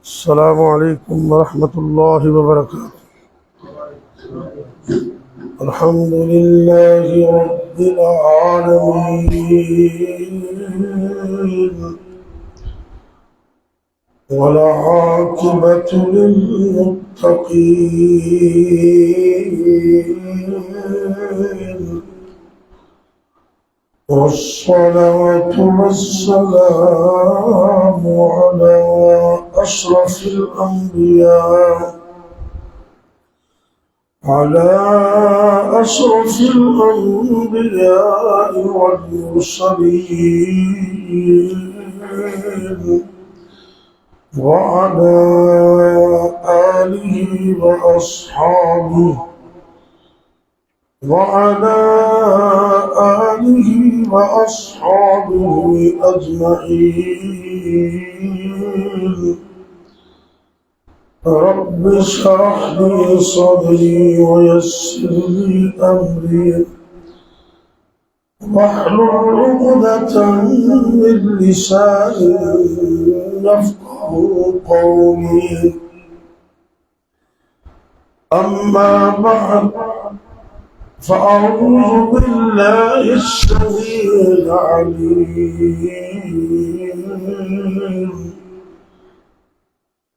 السلام علیکم ورحمۃ اللہ وبرکاتہ۔ الحمد للہ رب العالمین والعاقبۃ للمتقین والصلاة والسلام على أشرف الأنبياء والمرسلين وعلى آله وأصحابه أجمعين۔ رب اشرح لي صدري ويسر لي أمري واحلل عقدة من لساني يفقهوا قولي، أما بعد فأعوذ بالله السميع العليم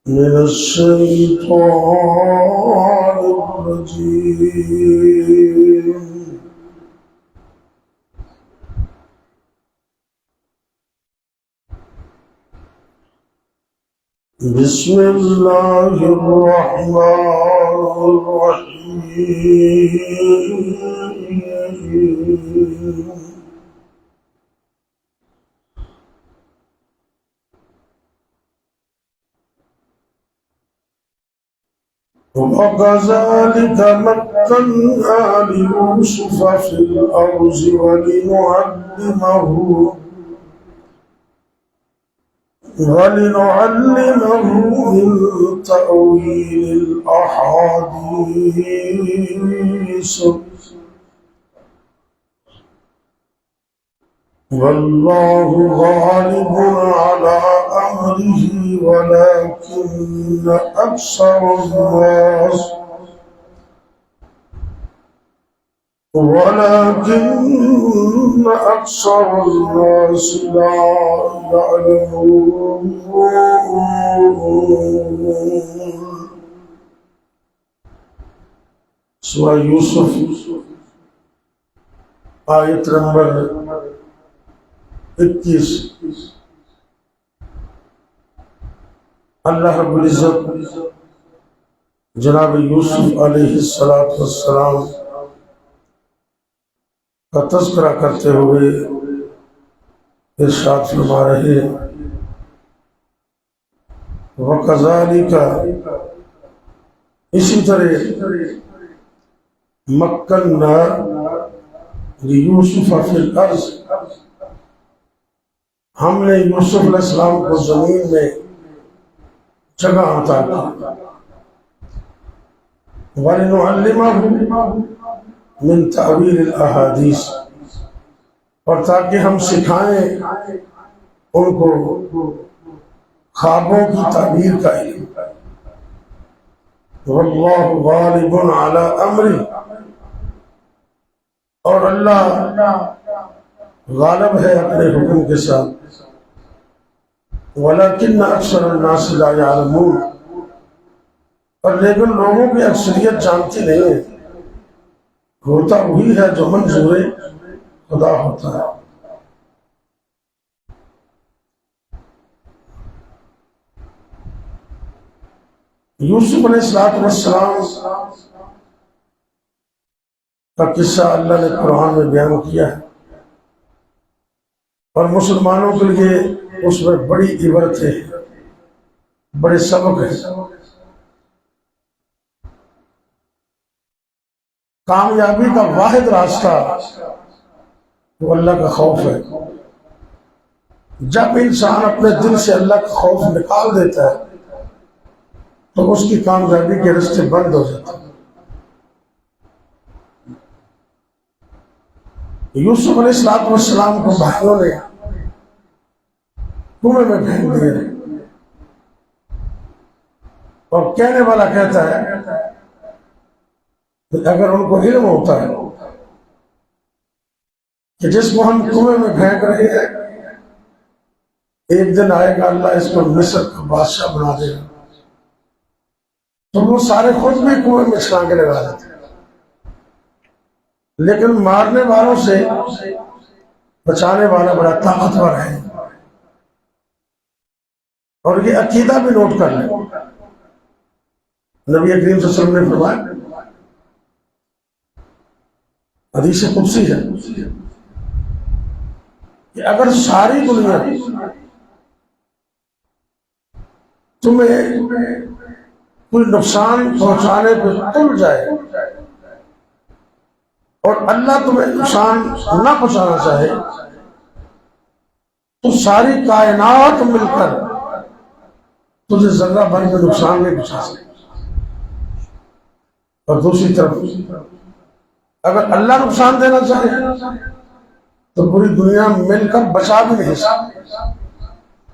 من الشيطان الرجيم۔ بسم الله الرحمن الرحيم۔ وكذلك مكنا ليوسف في الأرض ولنعلمه من تأويل الأحاديث، والله غالب على أمره ولكن أكثر الناس لا يعلمون۔ سورہ یوسف آیت نمبر 21۔ اللہ رب العزت جناب یوسف علیہ السلام کا تذکرہ کرتے ہوئے ارشاد فرما رہے ہیں، وَكَذَلِكَ اسی طرح مَكَّنَّا لِيُوسُفَ فِي الْأَرْضِ ہم نے یوسف علیہ السلام کو زمین میں جگہ عطا کی، وَلِنُعَلِّمَهُ من تعویل الاحادیث اور تاکہ ہم سکھائیں ان کو خوابوں کی تعبیر کا علم۔ واللہ غالب علی امری اور اللہ غالب ہے اپنے حکم کے ساتھ، ولکن اکثر الناس لا یعلمون اور لیکن لوگوں کی اکثریت جانتی نہیں ہے۔ ہوتا وہی ہے جو منظور خدا ہوتا ہے۔ یوسف علیہ السلام کا قصہ اللہ نے قرآن میں بیان کیا ہے اور مسلمانوں کے لیے اس میں بڑی عبرت ہے، بڑے سبق ہے۔ کامیابی کا واحد راستہ وہ اللہ کا خوف ہے۔ جب انسان اپنے دل سے اللہ کا خوف نکال دیتا ہے تو اس کی کامیابی کے راستے بند ہو جاتے ہیں۔ یوسف علیہ السلام کو بھائیوں نے کنویں میں پھینک دیا، اور کہنے والا کہتا ہے کہ اگر ان کو علم ہوتا ہے کہ جس کو ہم کنویں میں پھینک رہے ہیں ایک دن آئے گا اللہ اس کو مصر کا بادشاہ بنا دے گا، تو وہ سارے خود بھی کنویں میں چھلانگے لگا دیتے ہیں۔ لیکن مارنے والوں سے بچانے والا بڑا طاقتور ہے۔ اور یہ عقیدہ بھی نوٹ کر لیں، نبی کریم صلی اللہ علیہ وسلم نے فرمایا، حدیث قدسی ہے کہ اگر ساری دنیا تمہیں کوئی نقصان پہنچانے پہ تل جائے اور اللہ تمہیں نقصان نہ پہنچانا چاہے تو ساری کائنات مل کر تجھے ذرہ بھر میں نقصان نہیں پہنچا سکے۔ اور دوسری طرف اگر اللہ نقصان دینا چاہے تو پوری دنیا مل کر بچا بھی نہیں سکتی۔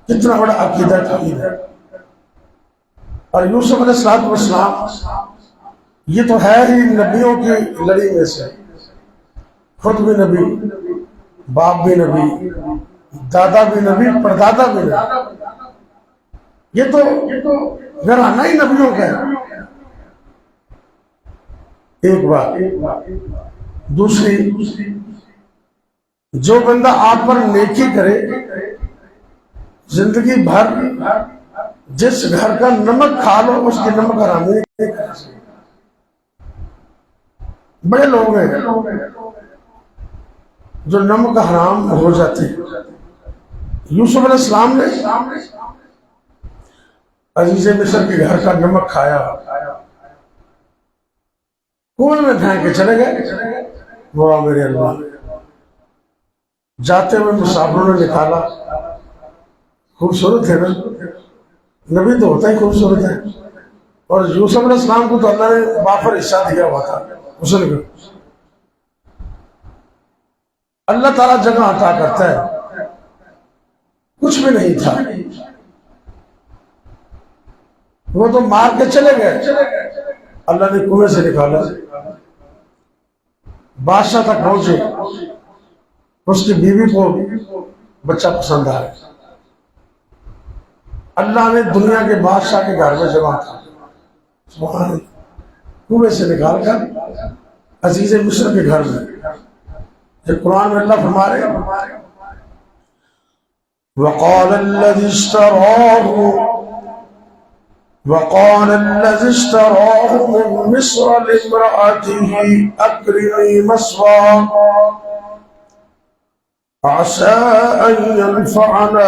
کتنا بڑا عقیدہ توحید ہے۔ اور یوسف علیہ السلام یہ تو ہے ہی نبیوں کی لڑی میں سے، خود بھی نبی، باپ بھی نبی، دادا بھی نبی، پردادا بھی نبی، یہ تو گھرانہ ہی نبیوں کا ہے۔ ایک بات۔ دوسری، جو بندہ آپ پر نیکی کرے زندگی بھر جس گھر کا نمک کھا لو اس کی نمک حرامی نہیں کر سکتے۔ بڑے لوگ ہیں جو نمک حرام ہو جاتے ہیں۔ یوسف علیہ السلام نے عزیز مصر کے گھر کا نمک کھایا، کنویں میں پھینک کے چلے گئے۔ واہ میرے اللہ، جاتے ہوئے مسافروں نے نکالا، خوبصورت ہے نا، نبی تو ہوتا ہی خوبصورت ہے۔ اور یوسف علیہ السلام کو تو اللہ نے وافر حصہ دیا ہوا تھا، حسن کا۔ اللہ تعالیٰ جگہ عطا کرتا ہے، کچھ بھی نہیں تھا، وہ تو مار کے چلے گئے، اللہ نے کنویں سے نکالا، بادشاہ تک پہنچے، اس کی بیوی کو بچہ پسند آیا، اللہ نے دنیا کے بادشاہ کے گھر میں جگہ تھا، سبحان اللہ، کنویں سے نکال کر عزیز مصر کے گھر میں۔ یہ قرآن میں اللہ فرما رہے ہیں، وقال الذي اشتراه من مصر لامرأته أكرمي مثواه عسى أن ينفعنا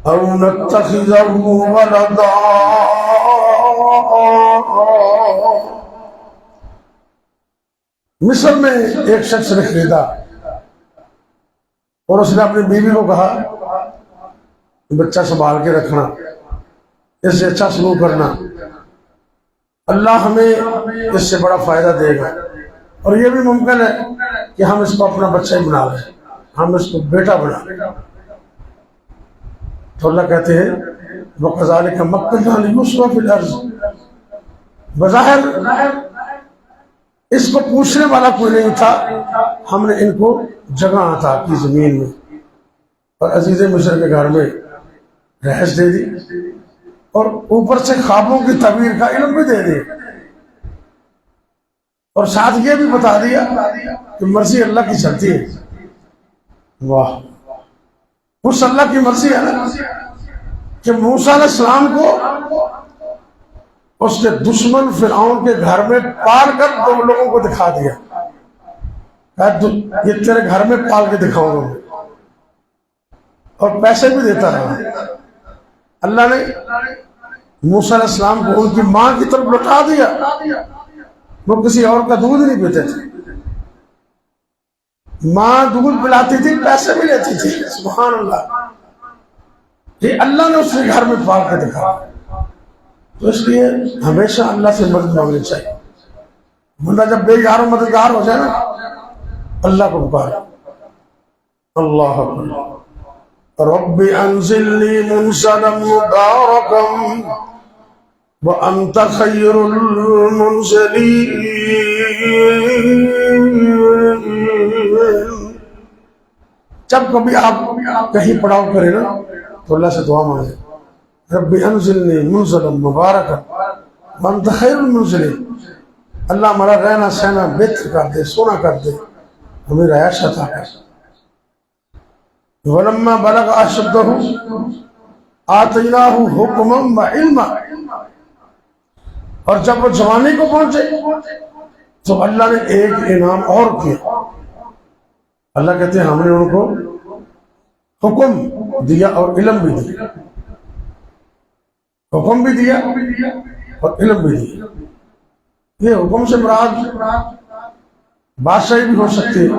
أو نتخذه ولدا۔ مصر میں ایک شخص نے خریدا اور اس نے اپنی بیوی کو کہا بچہ سنبھال کے رکھنا، اس سے اچھا سلوک کرنا، اللہ ہمیں اس سے بڑا فائدہ دے گا، اور یہ بھی ممکن ہے کہ ہم اس کو اپنا بچہ ہی بنا لیں، ہم اس کو بیٹا بنا لیں۔ تو اللہ کہتے ہیں وَكَذَلِكَ مَكَّنَّا لِيُوسُفَ فِي الْأَرْضِ، بظاہر اس کو پوچھنے والا کوئی نہیں تھا، ہم نے ان کو جگہ عطا کی زمین میں، اور عزیز مصر کے گھر میں رہائش دے دی، اور اوپر سے خوابوں کی تعبیر کا علم بھی دے دی، اور ساتھ یہ بھی بتا دیا کہ مرضی اللہ کی چلتی ہے۔ واہ، اس اللہ کی مرضی ہے نا کہ موسیٰ علیہ السلام کو اس کے دشمن فرعون کے گھر میں پال کر دو لوگوں کو دکھا دیا، یہ تیرے گھر میں پال کے دکھاؤں گا، اور پیسے بھی دیتا رہا۔ اللہ نے موسیٰ علیہ السلام کو ان کی ماں کی طرف لوٹا دیا، وہ کسی اور کا دودھ نہیں پیتے تھے، ماں دودھ پلاتی تھی، پیسے بھی لیتی تھی۔ سبحان اللہ، یہ اللہ نے اس کے گھر میں پال کے دکھا۔ تو اس لیے ہمیشہ اللہ سے مدد مانگنی چاہیے۔ بندہ جب بے یار و مددگار ہو جائے نا، اللہ کو پکارے، اللہ اکبر، رب انزل لی منزلا مبارکا وأنت خير المنزلين. جب کبھی آپ کہیں پڑاؤ کریں نا تو اللہ سے دعا مانگے، رب انزلنی منزلا مبارکا وانت خیر المنزلین. اللہ ہمارا رہنا سہنا بہتر کر دے، سونا کر دے، ہمیں رہائش عطا کر. ولما بلغ اشدہ آتیناہ حکما وعلما. اور جب وہ جوانی کو پہنچے تو اللہ نے ایک انعام اور کیا. اللہ کہتے ہیں ہم نے ان کو حکم دیا اور علم بھی دیا. حکم بھی دیا اور علم بھی دیا. یہ حکم سے مراد بادشاہی بھی ہو سکتی ہے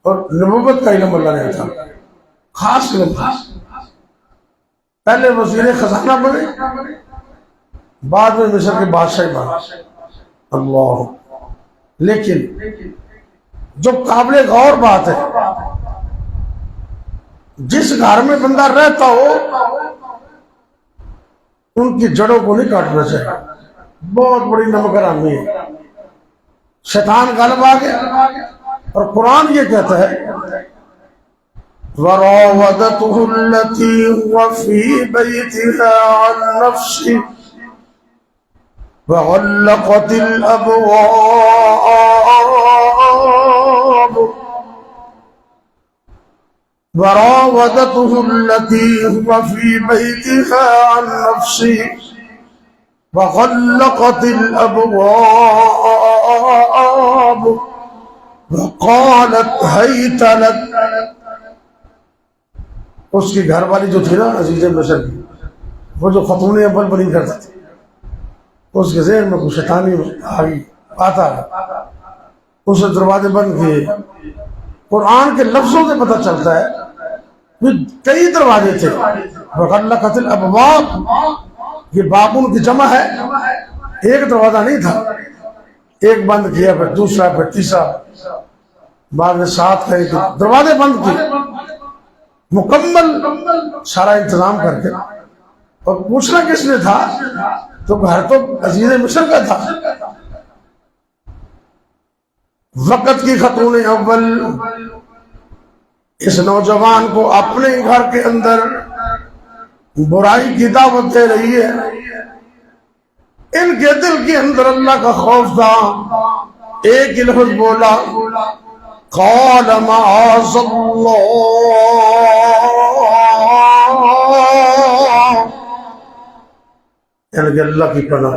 اور نبوت کا علم اللہ نے تھا، خاص علم تھا. پہلے وزیر خزانہ بنے، بعد میں مصر کے بادشاہی بنے. اللہ. لیکن جو قابل غور بات ہے، جس گھر میں بندہ رہتا ہو ان کی جڑوں کو نہیں کاٹنا چاہیے. بہت بڑی نمک حرامی ہے. شیطان غالب آ گیا اور قرآن یہ کہتا ہے وَرَاوَدَتْهُ الَّتِي هُوَ فِي بَيْتِهَا عَنْ نَفْسِهِ وَغَلَّقَتِ الْأَبْوَابَ وَرَاوَدَتْهُ الَّتِي هُوَ فِي بَيْتِهَا عَنْ نَفْسِهِ وَغَلَّقَتِ الْأَبْوَابَ وَقَالَتْ هَيْتَ لَكَ. اس کی گھر والی جو تھی نا عزیز مصر کی، وہ جو خاتون اول بنی کرتی تھی، اس کے ذہن میں کچھ شیطانی آگئی آتا ہے، اس نے دروازے بند کیے. قرآن کے لفظوں سے پتہ چلتا ہے کہ کئی دروازے تھے. وَغَلَّقَتِ الْأَبْوَابَ، یہ بابون کی جمع ہے، ایک دروازہ نہیں تھا. ایک بند کیا، پھر دوسرا، پھر تیسرا، بعد میں 7 دروازے بند کیے، مکمل سارا انتظام کر کے. اور پوچھنا کس نے تھا؟ تو گھر تو عزیز مصر کا تھا. وقت کی خاتون اول اس نوجوان کو اپنے گھر کے اندر برائی کی دعوت دے رہی ہے. ان کے دل کے اندر اللہ کا خوف تھا. ایک ہی لفظ بولا، قال معاذ اللہ، یعنی کہ اللہ کی پناہ،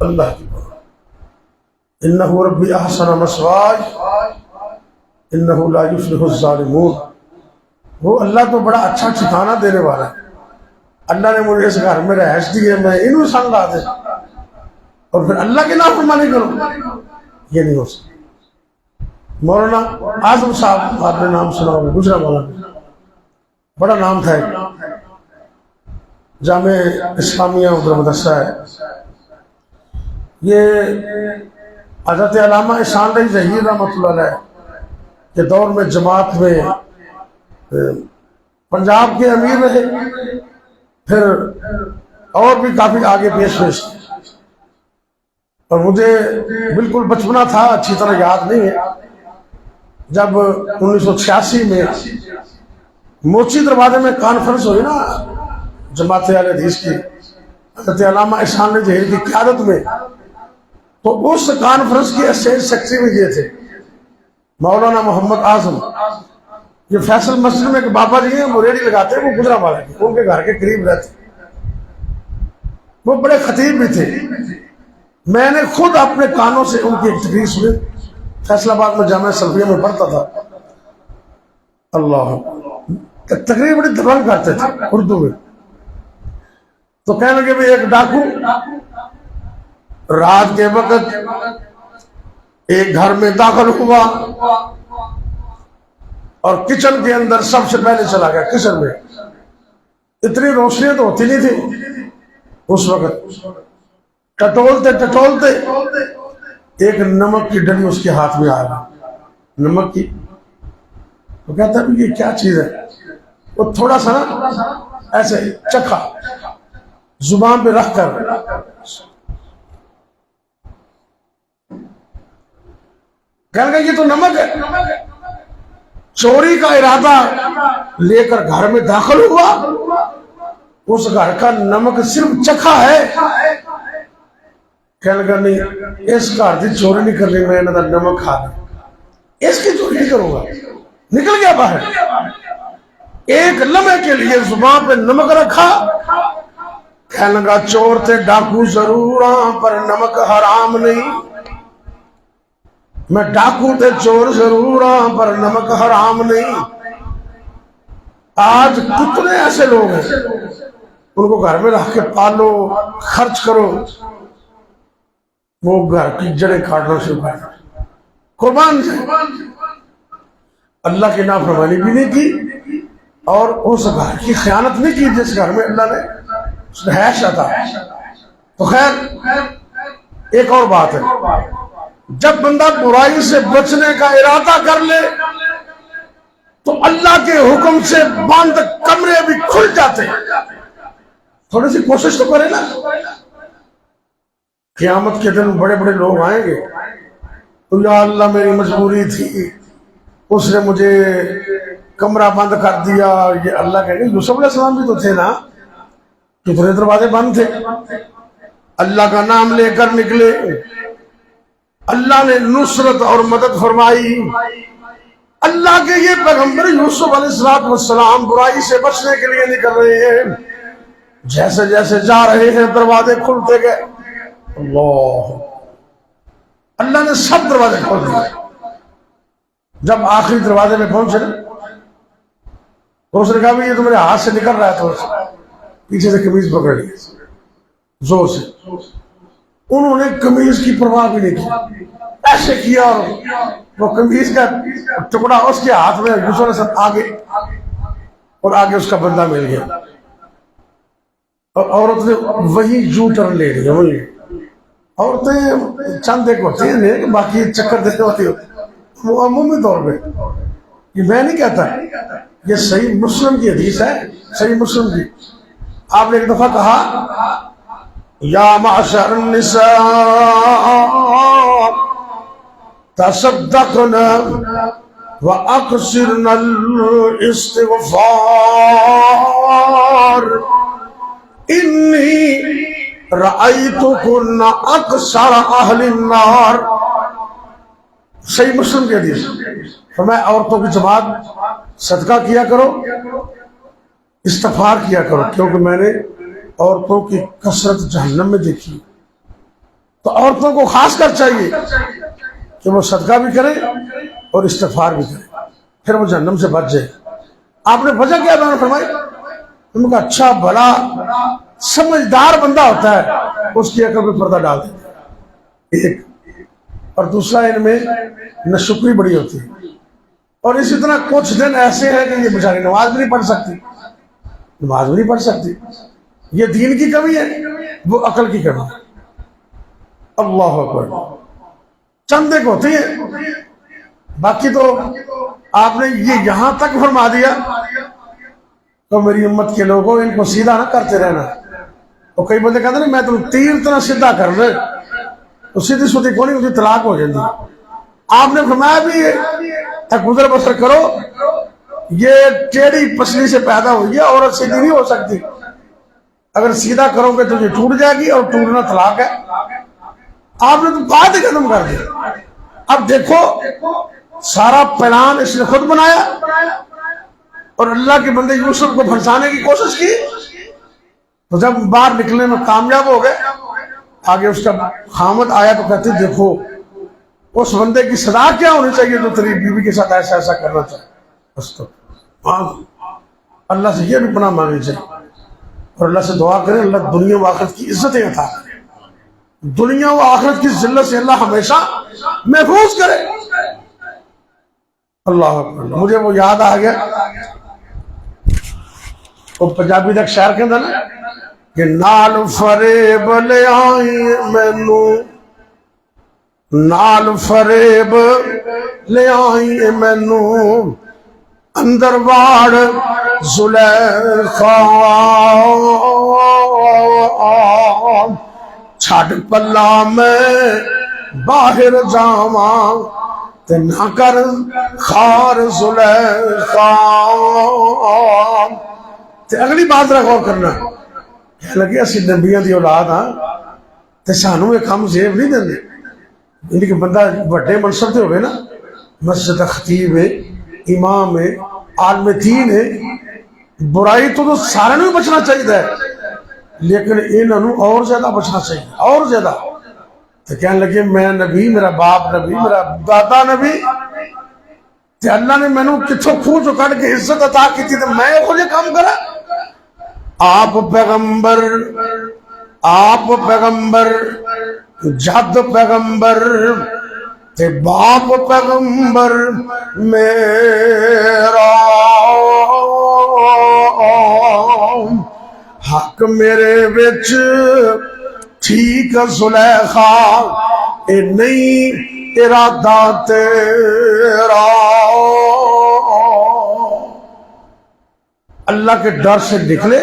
اللہ کی پناہ. انہ ربی احسن مثواي انہ لا یفلح الظالمون. وہ اللہ تو بڑا اچھا ٹھکانہ دینے والا ہے. اللہ نے مجھے اس گھر میں رہائش دی ہے، میں انہوں سنگ لا دے اور پھر اللہ کی نافرمانی کروں؟ یہ نہیں ہو سکتا. مولانا اعظم صاحب، آپ نے نام سنا ہوگا، گجرا والا، بڑا نام تھا. ایک جامع اسلامیہ ادھر مدرسہ ہے. یہ حضرت علامہ احسان رضی ظہیر رحمۃ اللہ علیہ کے دور میں جماعت میں پنجاب کے امیر رہے، پھر اور بھی کافی آگے پیش. اور مجھے بالکل بچپنا تھا، اچھی طرح یاد نہیں ہے. جب 1986 میں موچی دروازے میں کانفرنس ہوئی نا جماعت اہل حدیث کی، حضرت علامہ احسان رضی ظہیر کی قیادت میں، تو اس کانفرنس کی اسٹیج سیکرٹری میں یہ تھے مولانا محمد اعظم. یہ فیصل مسجد میں ایک بابا جی ہیں، وہ ریڈی لگاتے ہیں، وہ گجرا والے کے، ان کے گھر کے قریب رہتے. وہ بڑے خطیب بھی تھے. میں نے خود اپنے کانوں سے ان کی ایک تقریر سنی. فیصل آباد میں جامعہ سلفیہ میں پڑھتا تھا. اللہ، تقریر بڑی دبنگ کرتے تھے اردو میں. تو کہنے لگے بھی ایک ڈاکو رات کے وقت ایک گھر میں داخل ہوا اور کچن کے اندر سب سے پہلے چلا گیا. کچن میں اتنی روشنیاں تو ہوتی نہیں تھی اس وقت. ٹٹولتے ٹٹولتے ایک نمک کی ڈلی اس کے ہاتھ میں آ گئی، نمک کی. وہ کہتا ہے یہ کیا چیز ہے؟ وہ تھوڑا سا نا ایسے چکھا، زبان پہ رکھ کر کہنے لگا یہ تو نمک ہے. چوری کا ارادہ لے کر گھر میں داخل ہوا, اس گھر کا نمک صرف چکھا ہے. کہنے لگا نہیں, اس گھر کی چوری نہیں کرنی, میں انہوں نے نمک کھا لیا, اس کی چوری نہیں کروں گا. نکل گیا باہر. ایک لمحے کے لیے زبان پہ نمک رکھا. کہنے لگا چور تے ڈاکو ضرور ہاں پر نمک حرام نہیں. میں ڈاکو تے چور ضرور ہاں پر نمک حرام نہیں. آج کتنے ایسے لوگ ہیں, ان کو گھر میں رکھ کے پالو, خرچ کرو, وہ گھر کی جڑیں کاٹنا شروع کر دیں. قربان سے اللہ کی نافرمانی بھی نہیں کی اور اس گھر کی خیانت نہیں کی جس گھر میں اللہ نے رہائش عطا. تو خیر ایک اور بات ہے, جب بندہ برائی سے بچنے کا ارادہ کر لے تو اللہ کے حکم سے بند کمرے بھی کھل جاتے ہیں. تھوڑی سی کوشش تو کرے نا. قیامت کے دن بڑے بڑے لوگ آئیں گے, تو یا اللہ میری مجبوری تھی, اس نے مجھے کمرہ بند کر دیا. یہ اللہ کہے گا یوسف علیہ السلام بھی تو تھے نا, کتنے دروازے بند تھے, اللہ کا نام لے کر نکلے, اللہ نے نصرت اور مدد فرمائی. اللہ کے یہ پیغمبر یوسف علیہ السلام برائی سے بچنے کے لیے نکل رہے ہیں. جیسے جیسے جا رہے ہیں دروازے کھلتے گئے. اللہ نے سب دروازے کھول دیے. جب آخری دروازے میں پہنچے تو اس نے کہا بھی یہ تو میرے ہاتھ سے نکل رہا ہے, تو پیچھے سے قمیض پکڑ لی زور سے. انہوں نے قمیض کی پرواہ بھی نہیں کی, ایسے کیا اور وہ قمیض کا ٹکڑا اس کے ہاتھ میں, یوسف علیہ السلام آگے اور آگے اس کا بندہ مل گیا. اور عورت نے وہی یو ٹرن لے لیا. وہی عورتیں چند ایک ہوتی ہیں, باقی چکر دیتے ہوتی وہ عمومی طور پہ. یہ میں نہیں کہتا, یہ صحیح مسلم کی حدیث ہے, صحیح مسلم کی. آپ نے ایک دفعہ کہا یا معشر النساء تصدقن واکثرن الاستغفار انی رأیتکن اکثر اہل النار. صحیح مسلم کی حدیث. فرمایا عورتوں کی جماعت صدقہ کیا کرو, استغفار کیا کرو, کیونکہ میں نے عورتوں کی کثرت جہنم میں دیکھی. تو عورتوں کو خاص کر چاہیے کہ وہ صدقہ بھی کریں اور استغفار بھی کریں, پھر وہ جہنم سے بچ جائے. آپ نے وجہ کیا بیان فرمائی؟ ان کا اچھا بھلا سمجھدار بندہ ہوتا ہے, اس کی عقل پہ پردہ ڈال دیتا ہے ایک, اور دوسرا ان میں ناشکری بڑی ہوتی ہے. اور اسی طرح کچھ دن ایسے ہیں کہ یہ بیچاری نماز بھی نہیں پڑھ سکتی, نماز بھی نہیں پڑھ سکتی. یہ دین کی کمی ہے, وہ عقل کی کمی ہے. اللہ اکبر. چند ایک ہوتی ہے, باقی تو آپ نے یہ یہاں تک فرما دیا تو میری امت کے لوگوں ان کو سیدھا نہ کرتے رہنا. تو کئی بندے کہتے ہیں میں تم تیر طرح سیدھا کر رہے, تو سیدھی سوتی کو نہیں ہوتی, طلاق ہو جاتی. آپ نے فرمایا بھی گزر بسر کرو, یہ ٹیڑھی پسلی سے پیدا ہوئی ہے, عورت سیدھی نہیں ہو سکتی. اگر سیدھا کرو گے تو یہ ٹوٹ جائے گی, اور ٹوٹنا طلاق ہے. آپ نے تو بات ہی ختم کر دی. اب دیکھو سارا پلان اس نے خود بنایا اور اللہ کے بندے یوسف کو پھنسانے کی کوشش کی. تو جب باہر نکلنے میں کامیاب ہو گئے, آگے اس کا خامد آیا تو کہتے دیکھو اس بندے کی سزا کیا ہونی چاہیے جو تیری بیوی کے ساتھ ایسا ایسا کرنا چاہے. بس تو اللہ سے یہ بھی پناہ مانگنی چاہیے, اور اللہ سے دعا کریں اللہ دنیا و آخرت کی عزتیں عطا کرے, دنیا و آخرت کی ذلت سے اللہ ہمیشہ محفوظ کرے. اللہ اکبر. مجھے وہ یاد آ گیا وہ پنجابی کا شعر کہتا نا کہ نال فریب لے آئی مینو, نال فریب لے آئی مینو, اندر واڑ زلیخا چھڑ پلا میں باہر جاواں تے نہ کر خار زلیخا. تے اگلی بات ذرا غور کرنا. کہنے لگے اسی نبیوں دی اولاد ہاں تے سانوں یہ کام زیب نہیں دیندے. یعنی کہ بندہ بڑے منصب تے ہوئے نا، مسجد کا خطیب ہے، امام ہے، عالم دین ہے، برائی تو سارے نوں بچنا چاہیے، لیکن انہوں اور زیادہ بچنا چاہیے، اور زیادہ. تو کہنے لگے میں نبی، میرا باپ نبی، میرا دادا نبی، تے اللہ نے میں کتھوں کھو چو کٹ کے عزت عطا کی تھی تو میں وہ کام کرا. آپ پیغمبر جد پیغمبر تے باپ پیغمبر میرا، حق میرے وچ ٹھیک زلیخا اے نہیں ارادہ تیرا. اللہ کے ڈر سے نکلے،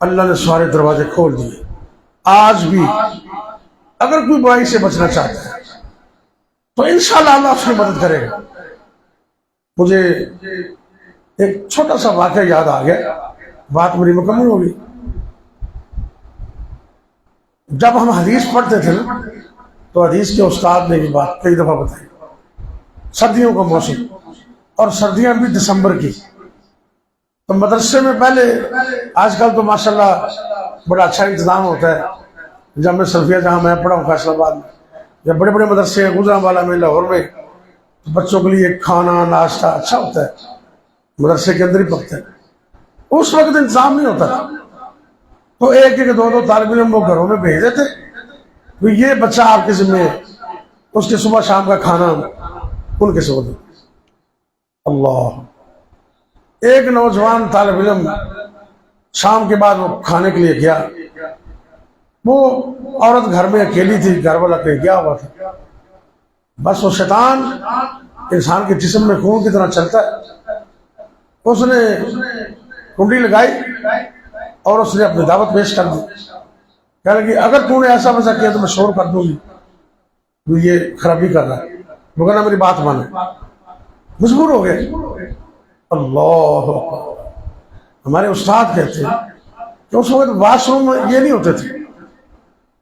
اللہ نے سارے دروازے کھول دیے. آج بھی اگر کوئی برائی سے بچنا چاہتا ہے تو انشاءاللہ اللہ اس کی مدد کرے گا. مجھے ایک چھوٹا سا واقعہ یاد آ گیا، بات میری مکمل ہوگی. جب ہم حدیث پڑھتے تھے نا تو حدیث کے استاد نے یہ بات کئی دفعہ بتائی. سردیوں کا موسم اور سردیاں بھی دسمبر کی، تو مدرسے میں پہلے، آج کل تو ماشاءاللہ بڑا اچھا انتظام ہوتا ہے. جامعہ سلفیہ جہاں میں پڑھا ہوں فیصل آباد میں، جب بڑے بڑے مدرسے ہیں گجرانوالہ میں، لاہور میں، تو بچوں کے لیے کھانا ناشتہ اچھا ہوتا ہے، مدرسے کے اندر ہی پکتا ہے. اس وقت انتظام نہیں ہوتا تھا، تو ایک ایک دو طالب علم وہ گھروں میں بھیج دیتے، تو یہ بچہ آپ کے ذمہ ہے، اس کے صبح شام کا کھانا ان کے سو دو. اللہ، ایک نوجوان طالب علم شام کے بعد وہ کھانے کے لیے گیا. وہ عورت گھر میں اکیلی تھی، گھر والا کہیں گیا ہوا تھا. بس وہ شیطان انسان کے جسم میں خون کی طرح چلتا ہے. اس نے کنڈی لگائی اور اس نے اپنی دعوت پیش کر دی. کہنے لگی اگر تو نے ایسا ویسا کیا تو میں شور کر دوں گی، تو یہ خرابی کر رہا ہے، مگر نہ میری بات مانے. مجبور ہو گئے. اللہ اکبر. ہمارے استاد کہتے ہیں کہ اس وقت واش روم یہ نہیں ہوتے تھے.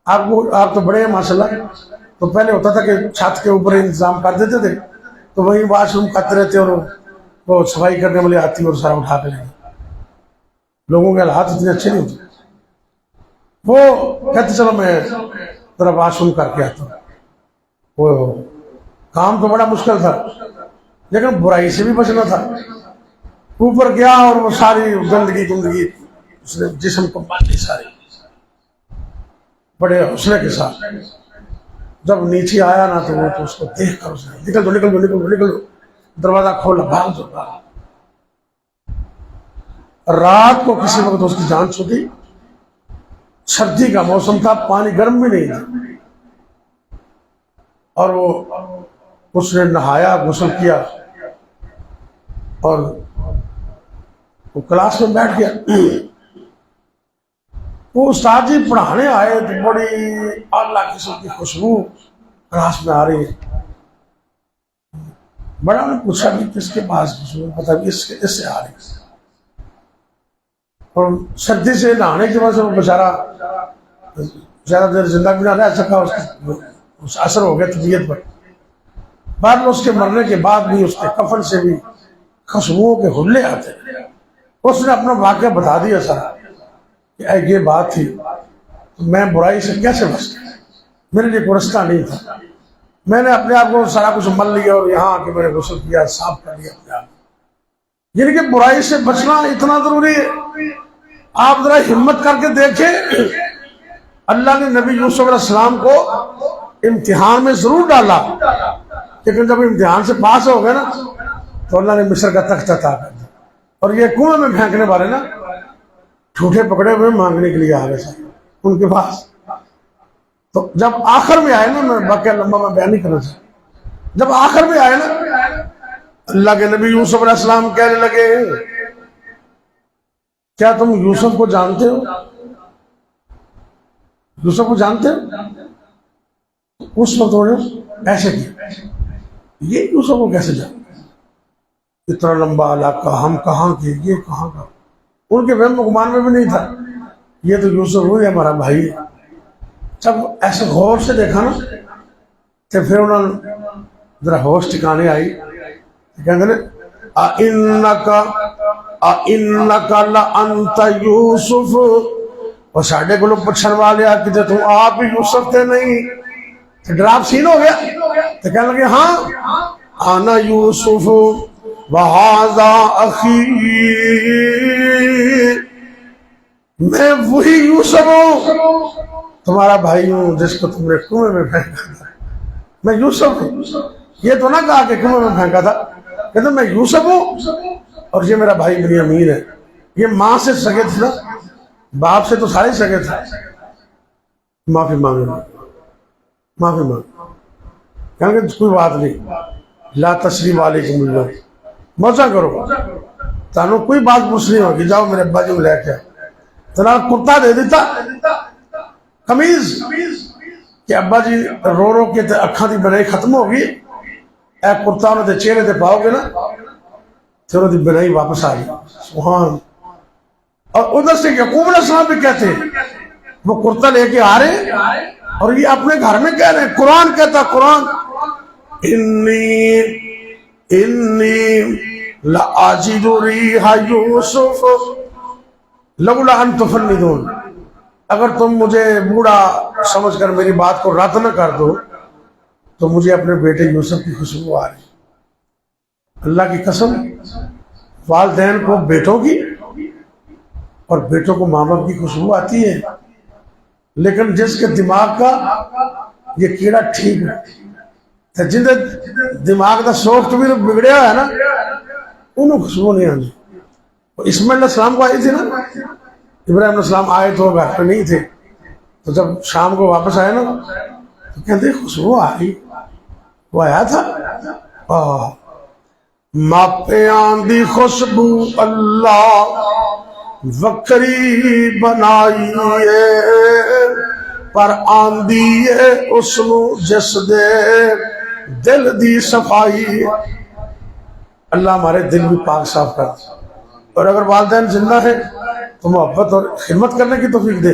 آپ تو بڑے ہیں ماشاءاللہ، تو پہلے ہوتا تھا کہ چھت کے اوپر انتظام کر دیتے تھے، تو وہیں واش روم کرتے رہتے اور وہ صفائی کرنے والے آتی اور سارا اٹھا کے لے گئے. لوگوں کے حالات اتنے اچھے نہیں ہوتے. وہ کہتے چلو میں ذرا واش روم کر کے آتا ہوں. وہ کام تو بڑا مشکل تھا، لیکن برائی سے بھی بچنا تھا. اوپر گیا اور وہ ساری گندگی اس نے جسم کو مار دی ساری، بڑے حوصلے کے ساتھ. جب نیچے آیا نا تو وہ تو اس کو دیکھ کر اس نے نکل دو دروازہ کھولا، بھاگ دو. رات کو کسی وقت اس کی جان چھوٹی. سردی کا موسم تھا، پانی گرم بھی نہیں تھا، اور وہ اس نے نہایا، غسل کیا اور وہ کلاس میں بیٹھ گیا. وہ استاد جی پڑھانے آئے تو بڑی اعلیٰ قسم کی خوشبو کلاس میں آ رہی ہے. بڑا نے پوچھا کہ کس کے پاس خوشبو، پتا بھی اس سے آ رہی ہے. اور سردی سے نہانے کی وجہ سے وہ بیچارہ زیادہ دیر زندہ بھی نہ رہ سکا، اس اثر ہو گیا طبیعت پر. بعد میں اس کے مرنے کے بعد بھی اس کے کفن سے بھی خوشبوؤں کے حلے آتے. اس نے اپنا واقعہ بتا دیا سارا کہ یہ بات تھی، تو میں برائی سے کیسے بچتا، میرے لیے کوئی رستہ نہیں تھا. میں نے اپنے آپ کو سارا کچھ مل لیا اور یہاں آ کے میں نے غسل کیا، صاف کر لیا اپنے آپ. یعنی کہ برائی سے بچنا اتنا ضروری ہے. آپ ذرا ہمت کر کے دیکھیں، اللہ نے نبی یوسف علیہ السلام کو امتحان میں ضرور ڈالا، لیکن جب امتحان سے پاس ہو گئے نا تو اللہ نے مصر کا تخت عطا کر دیا. اور یہ کنویں میں پھینکنے والے نا ٹھوٹے پکڑے ہوئے مانگنے کے لیے آ گئے ان کے پاس. تو جب آخر میں آئے نا، میں واقعہ لمبا میں بیان نہیں کرنا چاہتا، جب آخر میں آئے نا اللہ کے نبی یوسف علیہ السلام کہنے لگے کیا تم یوسف کو جانتے ہو؟ یوسف کو جانتے ہو؟ اس وقت انہوں نے ایسے کیا، یہ یوسف کو کیسے جانتے؟ اتنا لمبا علاقہ، ہم کہاں کے، یہ کہاں کا، ان کے وہم و گمان میں بھی نہیں تھا یہ تو یوسف ہوئی ہمارا بھائی ہے۔ جب ایسے غور سے دیکھا نا تو پھر انہوں نے ذرا ہوش ٹھکانے آئی، کہنے لگے اِنَّكَ لَأَنْتَ یوسف، اور ساڈے کو لوگ پوچھن والے آ کہ تم آپ ہی یوسف تھے؟ نہیں تو ڈراپ سین ہو گیا، تو کہنے لگے ہاں انا یوسف وہذا اخی، میں وہی یوسف ہوں، تمہارا بھائی ہوں جس کو تم نے کنویں میں پھینکا تھا، میں یوسف ہوں۔ یہ تو نہ کہا کہ کنویں میں پھینکا تھا، کہتے میں یوسف ہوں اور یہ میرا بھائی بنیامین ہے۔ یہ ماں سے سگے تھے نا، باپ سے تو سارے سگے تھے۔ معافی مانگے، معافی مانگے، کہنے کہ کوئی بات نہیں، لا تسریب علیکم اليوم، موزہ کرو، تانوں کوئی بات پوچھ نہیں ہوگی، جاؤ میرے ابا جی کو لے کے تنا کرتا دے دیتا قمیض کہ ابا جی رو رو کے اکھاں دی بنائی ختم ہوگی، اے کرتا انہوں دے چہرے دے پاؤ گے نا پھر انہوں دی بنائی واپس آ گئی۔ سبحان۔ اور ادھر سے یعقوب علیہ السلام بھی کہتے ہیں، وہ کرتا لے کے آ رہے اور یہ اپنے گھر میں کہہ رہے ہیں، قرآن کہتا، قرآن انی لأجد ریح یوسف لولا ان تفندون، اگر تم مجھے بوڑھا سمجھ کر میری بات کو رد نہ کر دو تو مجھے اپنے بیٹے یوسف کی خوشبو آ رہی۔ اللہ کی قسم، والدین کو بیٹوں کی اور بیٹوں کو ماں باپ کی خوشبو آتی ہے، لیکن جس کے دماغ کا یہ کیڑا ٹھیک ہے، جن دماغ کا سافٹ ویئر بگڑیا ہے نا انہوں خوشبو نہیں آتی۔ اسماعیل علیہ السلام کو آئی تھی نا، ابراہیم علیہ السلام آئے تو گھر پہ نہیں تھے، تو جب شام کو واپس آئے نا تو کہتے خوشبو آ رہی، وہ آیا تھا ماپے آندی خوشبو اللہ وکری بنائیے، پر آندی اس نو جس دے دل دی صفائی، اللہ ہمارے دل بھی پاک صاف کر دے، اور اگر والدین زندہ ہیں تو محبت اور خدمت کرنے کی توفیق دے،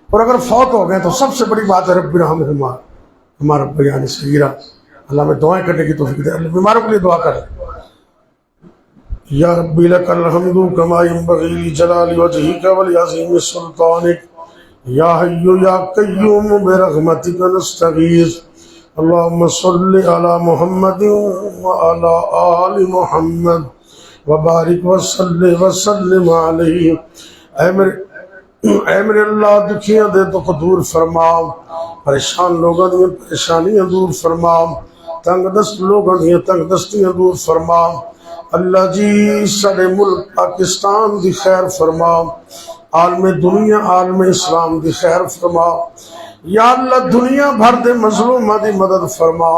اور اگر فوت ہو گئے تو سب سے بڑی بات ہے رب ارحمہما، ہمارا بیان صغیرہ، اللہ میں دعائیں کرنے کی توفیق دے، اللہ بیماروں کے لیے دعا کر۔ یا ربی لک الحمد کما ینبغی لجلال وجہک ولعظیم سلطانک، یا حی یا قیوم برحمتک نستغیث، اللہم صل علی محمد وعلی آل محمد وبارک وسلم علیہ۔ اے میرے اللہ دکھیاں دے دکھ دور فرما، پریشان لوگاں دی پریشانیاں دور فرما، تنگ دست لوگاں دی تنگ دستیاں دور فرما، اللہ جی سارے ملک پاکستان دی خیر فرما، عالم دنیا عالم اسلام دی خیر فرما، یا اللہ دنیا بھر دے مظلومہ دی مدد فرما،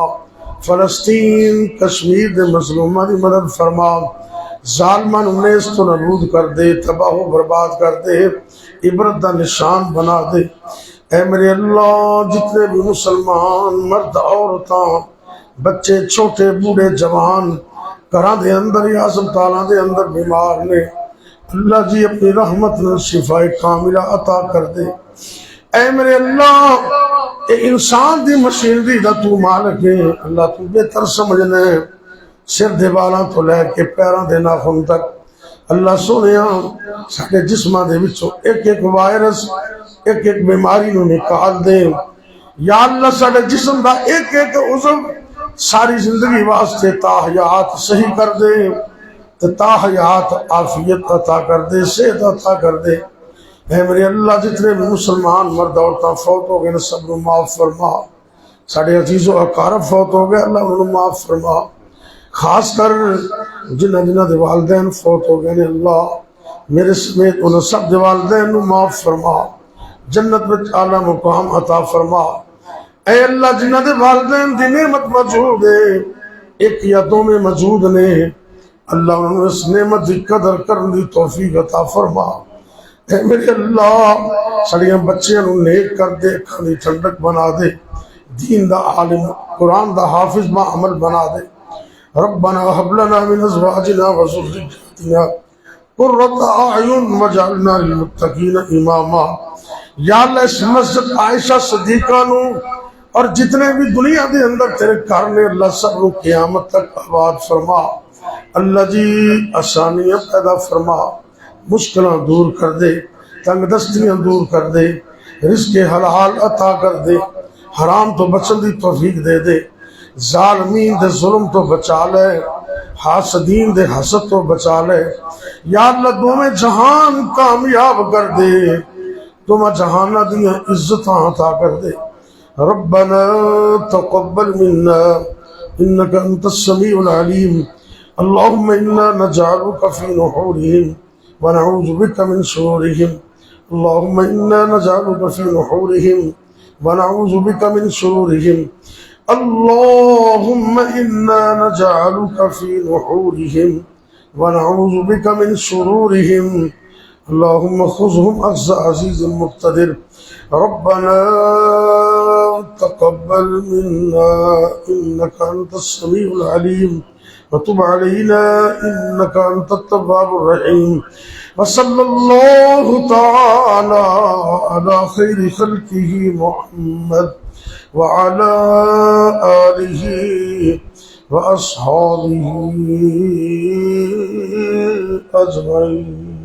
فلسطین کشمیر دے مظلومہ دی مدد فرما، ظالمان نیست و نابود کر دے، تباہ و برباد کر دے، عبرت دا نشان بنا دے۔ اے میرے اللہ جتنے بھی مسلمان مرد عورتاں بچے چھوٹے بوڑھے جوان گھراں دے اندر یا ہسپتالاں دے اندر بیمار نے، اللہ جی اپنی رحمت نے شفا کاملہ عطا کر دے۔ اے میرے اللہ اے انسان دی مشینری دا تو مالک ہے، اللہ تو بہتر سمجھنے، سر دے بالاں تو لے کے پیراں دے ناخن تک، اللہ سونیا ساڈے جسماں دے وچوں ایک ایک وائرس ایک ایک بیماری نو نکال دے، یا اللہ ساڈے جسم دا ایک ایک عضو ساری زندگی واسطے تاحیات صحیح کر دے، تو تاحیات عافیت عطا کر دے، صحت عطا کر دے۔ اے میرے اللہ جتنے بھی مسلمان مرد عورتاں فوت ہو گئے سب نو معاف فرما، ساڈے عزیز و اقارب فوت ہو گئے اللہ انہوں معاف فرما، خاص کر جنہ جنہ دے والدین فوت ہو گئے اللہ میرے سمیت انہوں سب دے والدین نو معاف فرما، جنت میں اعلیٰ مقام عطا فرما۔ اے اللہ جنہ دے والدین دی نعمت موجود ہے، ایک یا دو میں موجود نے، اللہ انہوں اس نعمت دی قدر کرنے دی توفیق عطا فرما۔ اے میرے اللہ سڑیاں بچیاں نو نیک کر دے، اکھاں دی ٹھنڈک بنا دے، دین دا عالم قرآن دا حافظ با عمل بنا دے۔ ربنا هب لنا من ازواجنا وذرياتنا قرۃ اعین واجعلنا للمتقین اماما۔ یا اللہ اس مسجد عائشہ صدیقہ نو اور جتنے بھی دنیا دے اندر تیرے گھر نے اللہ سب نو قیامت تک آباد فرما۔ اللہ جی آسانیاں پیدا فرما، مشکلاں دور کر دے، تنگ دستیاں دور کر دے، رزق حلال عطا کر دے، حرام تو بچن دی توفیق دے دے، ظالمین دے ظلم تو بچا لے، حاسدین دے حسد تو بچا لے۔ یا اللہ دومیں جہان کامیاب کر دے، دومیں جہانہ دیا عزتاں عطا کر دے۔ ربنا تقبل منا انك انت السميع العليم اللهم انا نجعلك في نحورهم ونعوذ بك من شرورهم اللهم انا نجعلك في نحورهم ونعوذ بك من شرورهم اللهم انا نجعلك في نحورهم ونعوذ بك من شرورهم اللهم خذهم اخذ عزيز مقتدر ربنا تقبل منا انك انت السميع العليم وتب علينا انك انت التواب الرحيم وصلى الله تعالى على خير خلقه محمد وعلى آله وأصحابه أجمعين.